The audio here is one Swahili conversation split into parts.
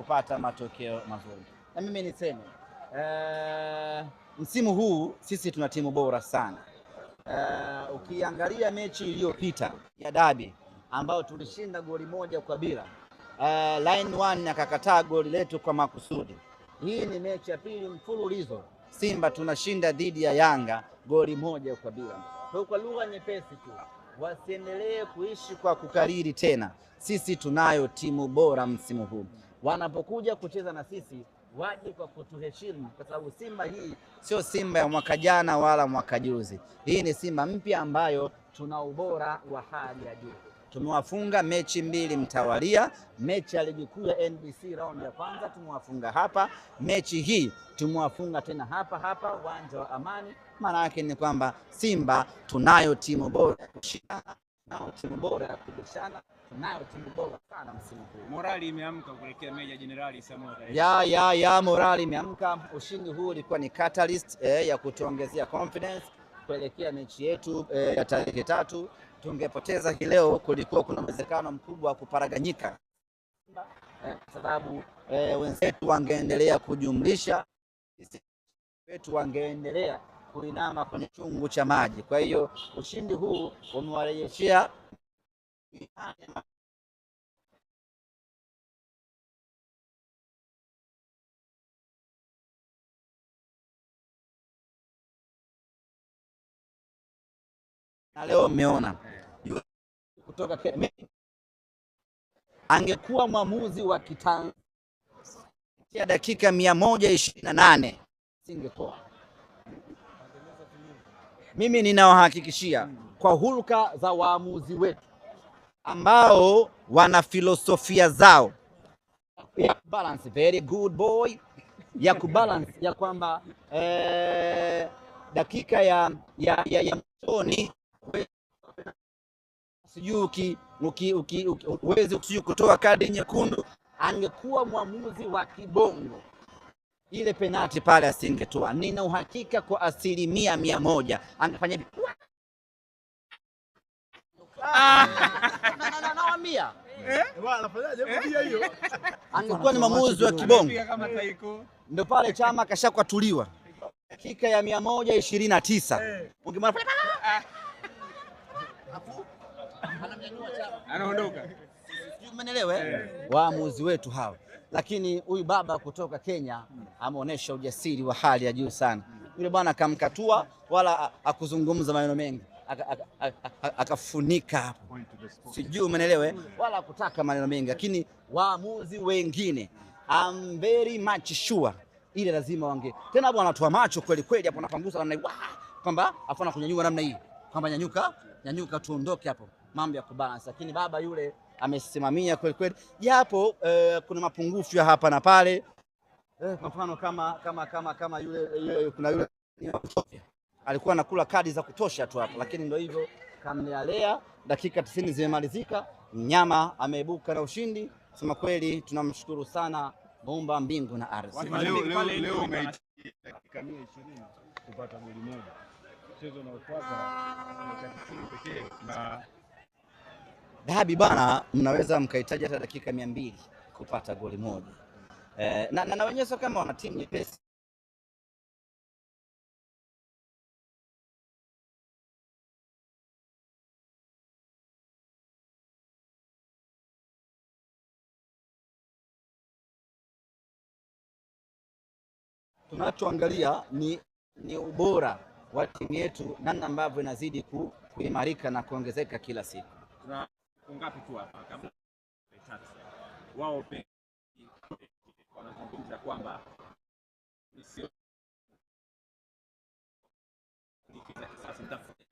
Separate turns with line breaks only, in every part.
kupata matokeo mazuri. Na mimi niseme msimu huu sisi tuna timu bora sana. Ukiangalia mechi iliyopita ya dabi ambayo tulishinda goli 1-0, line 1 akakataa goli letu kwa makusudi. Hii ni mechi ya pili mfululizo Simba tunashinda dhidi ya Yanga goli 1-0. Kwa lugha nyepesi tu, wasiendelee kuishi kwa kukariri tena. Sisi tunayo timu bora msimu huu. Wanapokuja kucheza na sisi waje kwa kutuheshimu, kwa sababu Simba hii sio Simba ya mwaka jana wala mwaka juzi. Hii ni Simba mpya ambayo tuna ubora wa hali ya juu. Tumewafunga mechi 2 mtawalia. Mechi ya ligi kuu ya NBC round ya kwanza tumewafunga hapa, mechi hii tumewafunga tena hapa uwanja wa Amani. Maana yake ni kwamba Simba tunayo timu bora ya kushindana, tunayo timu bora ya kubishana, tunayo timu bora sana msimu huu.
Morali imeamka kuelekea Meja Jenerali Samora.
Ya morali imeamka. Ushindi huu ulikuwa ni catalyst ya kutuongezea confidence kuelekea mechi yetu ya tarehe 3. Tungepoteza hii leo, kulikuwa kuna uwezekano mkubwa wa kuparaganyika, kwa sababu wenzetu wangeendelea kujumlisha, wetu wangeendelea kuinama kwenye chungu cha maji. Kwa hiyo ushindi huu umewarejeshea na leo mmeona kutoka angekuwa mwamuzi wa Kitanzania dakika 128 singetoa. Mimi ninawahakikishia kwa hulka za waamuzi wetu ambao wana filosofia zao ya balance, very good boy, ya kubalance ya kwamba dakika ya mtoni sijui uwezi kutoa kadi nyekundu. Angekuwa mwamuzi wa kibongo, ile penalti pale asingetoa. Nina uhakika kwa 100% angefanya hivi. Nawaambia angekuwa ni mwamuzi wa kibongo. Ndio pale Chama kashakwatuliwa dakika ya 129 ungemwona
anaondoka.
Umeelewa? Waamuzi wetu hao. Lakini huyu baba kutoka Kenya ameonyesha ujasiri wa hali ya juu sana. Yule bwana akamkatua wala akuzungumza maneno mengi, akafunika hapo, sijui umeelewa, wala akutaka maneno mengi. Lakini waamuzi wengine I'm very much sure ile lazima wange tena hapo, wanatoa macho kweli kweli hapo, anapangusa namna hii kwamba afana kunyanyua namna hii kwamba nyanyuka tuondoke hapo, mambo ya kubalance. Lakini baba yule amesimamia kweli kweli, japo kuna mapungufu ya hapa na pale. Kwa mfano kama yule kuna yule alikuwa anakula kadi za kutosha tu hapo, lakini ndio hivyo kamlealea. Dakika 90 zimemalizika, mnyama ameibuka na ushindi. Sema kweli tunamshukuru sana Muumba mbingu na ardhi.
Leo
dakika 120 kupata goli moja. Mchezo unaofuata pekee na
dabi bana, mnaweza mkahitaji hata dakika 200 kupata goli moja. Na wenyewe sio kama wana timu nyepesi. Tunachoangalia ni ubora wa timu yetu, namna ambavyo inazidi kuimarika na kuongezeka kila siku.
Tuna ngapi tu hapa kabla wao wanazungumza kwamba sio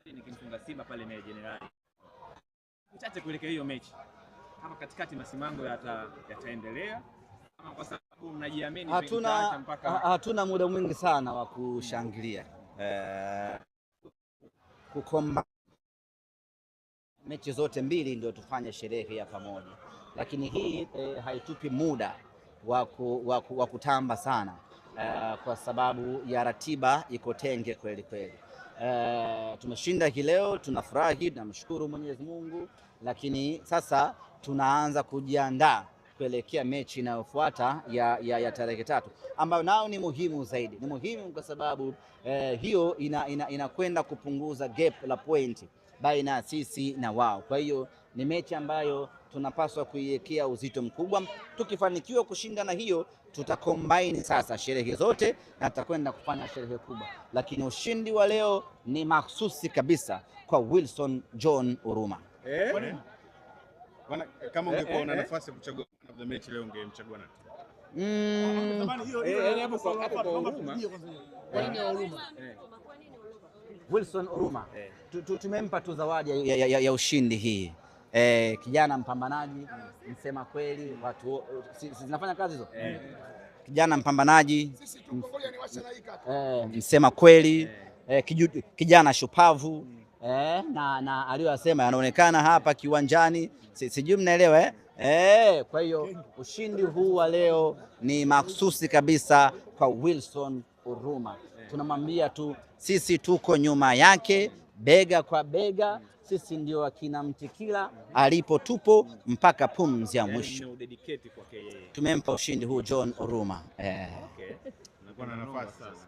nikimfunga Simba pale Meja Jenerali mchache kuelekea hiyo mechi, kama katikati masimango yataendelea kama kwa sababu mnajiamini.
Hatuna muda mwingi sana wa kushangilia kukomba mechi zote mbili ndio tufanye sherehe ya pamoja, lakini hii haitupi muda wa kutamba sana kwa sababu ya ratiba iko tenge kweli kweli. Tumeshinda hii leo, tunafurahi, tunamshukuru Mwenyezi Mungu, lakini sasa tunaanza kujiandaa kuelekea mechi inayofuata ya tarehe 3 ambayo nao ni muhimu zaidi. Ni muhimu kwa sababu hiyo inakwenda kupunguza gap la point baina ya sisi na wao. Kwa hiyo ni mechi ambayo tunapaswa kuiwekea uzito mkubwa. Tukifanikiwa kushinda na hiyo, tutacombine sasa sherehe zote na tutakwenda kufanya sherehe kubwa, lakini ushindi wa leo ni mahsusi kabisa kwa Wilson John Oruma.
Kama ungekuwa una nafasi ya kuchagua man of the match leo, ungemchagua nani?
Wilson Oruma tumempa tu zawadi ya ushindi hii. Kijana mpambanaji, msema kweli, watu zinafanya kazi hizo. Kijana mpambanaji, msema kweli, kijana shupavu, na aliyosema yanaonekana hapa kiwanjani, sijui mnaelewa. Kwa hiyo ushindi huu wa leo ni mahsusi kabisa kwa Wilson Oruma. Tunamwambia tu sisi tuko nyuma yake bega kwa bega, sisi ndio akina Mtikila, alipo tupo mpaka pumzi ya mwisho. Tumempa ushindi huu John Oruma.
Unakuwa na nafasi sasa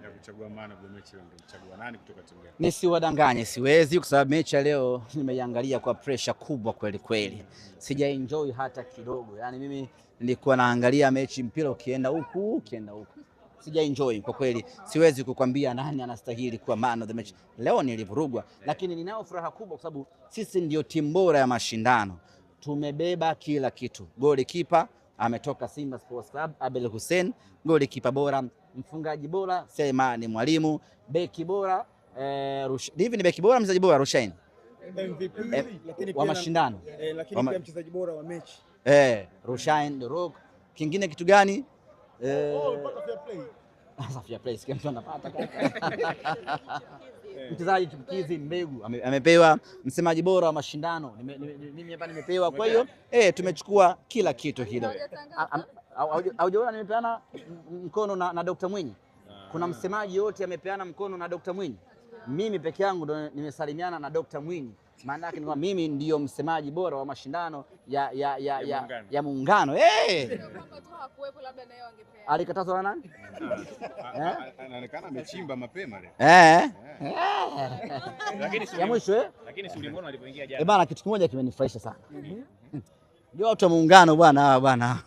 ya kuchagua man of the match, ungemchagua nani kutoka timu yako?
Nisiwadanganye, siwezi, kwa sababu mechi ya leo nimeiangalia kwa pressure kubwa kweli kweli. Sija enjoy hata kidogo. Yaani mimi nilikuwa naangalia mechi, mpira ukienda huku ukienda huku, sija enjoy kwa kweli. Siwezi kukwambia nani anastahili kuwa man of the match. Leo nilivurugwa, lakini ninao furaha kubwa kwa sababu sisi ndio timu bora ya mashindano. Tumebeba kila kitu. Golikipa ametoka Simba Sports Club, Abel Hussein, golikipa bora. Mfungaji bora Selemani Mwalimu, beki bora hivi ni beki bora, mchezaji bora Rushain
MVP, lakini
wa mashindano,
lakini pia mchezaji bora wa mechi
Rushain The Rock. Kingine kitu gani? Fair play sikia mtu anapata mchezaji chipukizi Mbegu amepewa msemaji bora wa mashindano, mimi hapa nimepewa. Kwa hiyo tumechukua kila kitu hilo. Haujaona nimepeana mkono na Dr. Mwinyi? Kuna msemaji yote amepeana mkono na Dr. Mwinyi? Mimi peke yangu ndo nimesalimiana na Dr. Mwinyi. Maana yake ni kwamba mimi ndio msemaji bora wa mashindano ya muungano. Alikatazwa na nani?
Anaonekana amechimba mapema leo.
Lakini
ya mwisho
lakini si ulimuona alipoingia jana.
Bana, kitu kimoja kimenifurahisha sana. Ndio watu wa muungano bwana.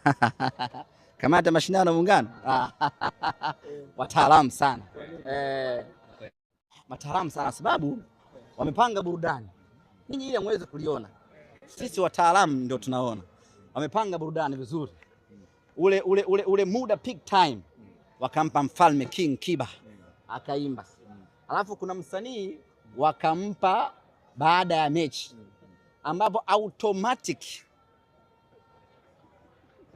Kamata mashindano muungano. Wataalamu sana. Wataalamu sana sababu wamepanga burudani. Ninyi ile mweze kuliona. Sisi wataalamu ndio tunaona. Wamepanga burudani vizuri. Ule muda peak time wakampa mfalme King Kiba akaimba. Alafu kuna msanii wakampa baada ya mechi ambapo automatic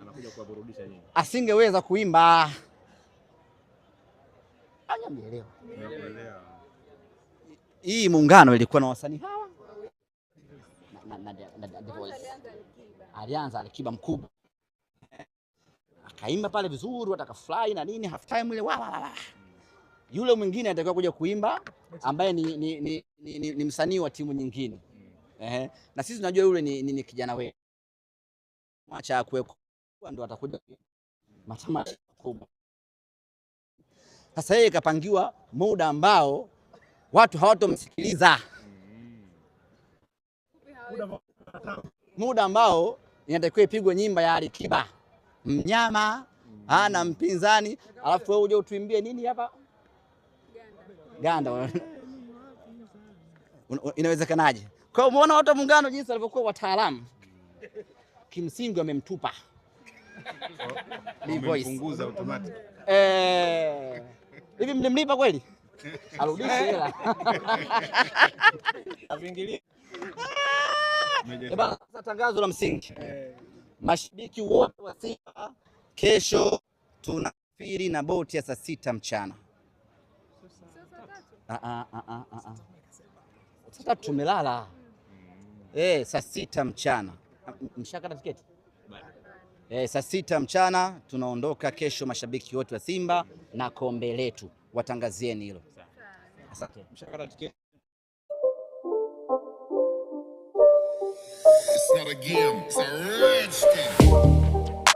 anakuja kuwaburudisha nyinyi.
Asingeweza kuimba. Hajanielewa. Hii muungano ilikuwa na wasanii hawa na The Voice. Alianza Alikiba mkubwa. Akaimba pale vizuri, watakafly na nini, half time ile Yule mwingine atakuwa kuja kuimba ambaye ni msanii wa timu nyingine. Na sisi tunajua yule ni kijana wetu. Mwacha kuweko ndo atakuja matamasha kubwa. Sasa yeye kapangiwa muda ambao watu hawatomsikiliza. Muda ambao inatakiwa ipigwe nyimba ya Alikiba. Mnyama hana mpinzani, alafu wewe uje utuimbie nini hapa? Ganda. Inawezekanaje? Kwa umeona watu wa muungano jinsi walivyokuwa wataalamu. Kimsingi wamemtupa.
Punguza automatic.
Hivi mlimlipa kweli? Arudishe hela.
Avingilie.
Sasa tangazo la msingi. Mashabiki wote wa Simba, kesho tunasafiri na boti ya saa 6 mchana. Sasa tumelala. Saa 6 mchana. Mshakata tiketi? Saa 6 mchana tunaondoka kesho, mashabiki wote wa Simba na kombe letu. Watangazieni hilo. Asante. Mshakata tiketi?
game. It's a Redskin.